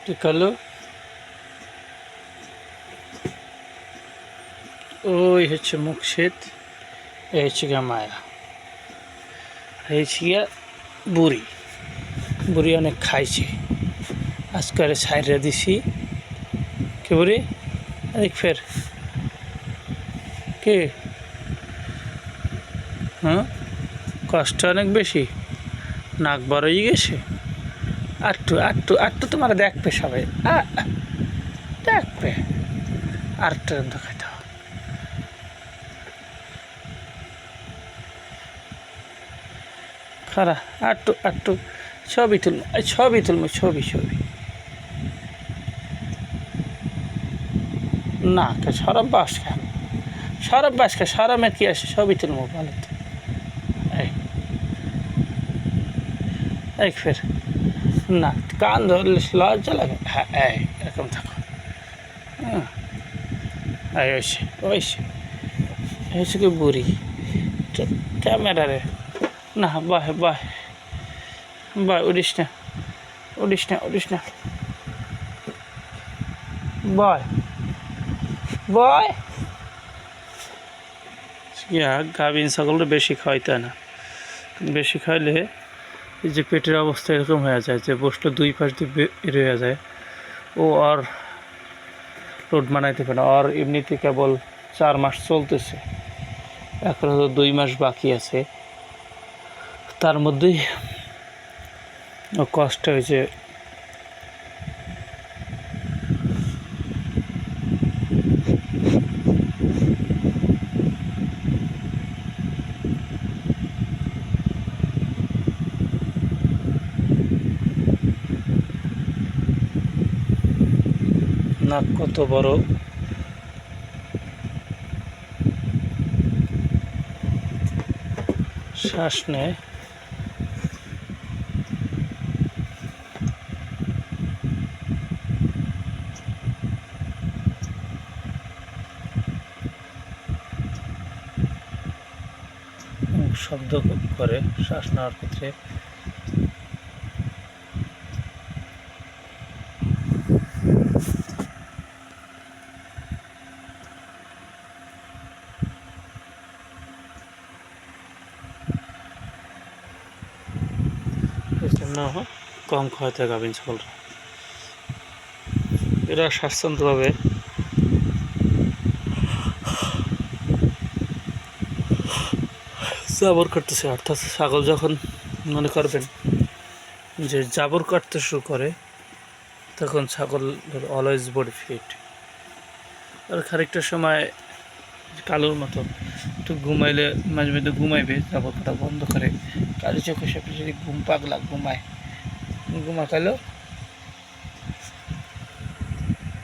টিকালো ওই হচ্ছে মুকশেদ, এই হচ্ছে গিয়া মায়া, এই হচ্ছে গিয়া বুড়ি। বুড়ি অনেক খাইছে, আজকাল সাইডে দিছি। কে বুড়ি দেখ ফের কে, হ্যাঁ কষ্ট অনেক বেশি, নাক বড় হয়ে গেছে। আটটু আটটু আটটু তোমার দেখবে সবাই, দেখবে আরেকটা দেখাইতে হবে। খারা আটটু আটটু ছবি তুলবো, ছবি তুলবো, ছবি ছবি না সরব বাস খান, সরব বাস খা, সরমের কি আসে, ছবি তুলবো ভালো তো। এই ফের না, কান ধরলে লজ্জা লাগে। হ্যাঁ এই এরকম থাকো, হ্যাঁ এই ওইসে ওইসে হয়েছে কি বুড়ি ক্যামেরারে। না বাহ বাহ বাহ, উড়িস না উড়িস না উড়িস না, বয় বয়। ইয়া গাভিন ছাগলটা বেশি খাওয়াইতে না, বেশি খাইলে এই যে পেটের অবস্থা এরকম হয়ে যায় যে বসলে দুই পাশ দিয়ে বের হয়ে যায়। ও আর রোড বানাইতে পারে না, আর এমনিতে কেবল 4 মাস চলতেছে, এখন তো 2 মাস বাকি আছে, তার মধ্যেই ও কষ্ট হয়েছে। নাক কত বড়, শ্বাস নেয়। শব্দ করে শ্বাস নেওয়ার ক্ষেত্রে। না কম খাওয়াতে গাভিন ছাগলরা, এরা স্বাচ্ছন্দ্যভাবে জাবর কাটতেছে। অর্থাৎ ছাগল যখন মনে করবেন যে জাবর কাটতে শুরু করে, তখন ছাগল অলওয়েজ বডি ফিট। আর খানিকটা সময় কালোর মতো একটু ঘুমাইলে, মাঝে মাঝে ঘুমাইবে, জাবর কাটা বন্ধ করে কালি চোখে সে যদি ঘুম পাগলা ঘুমায়, ঘুমাকালেও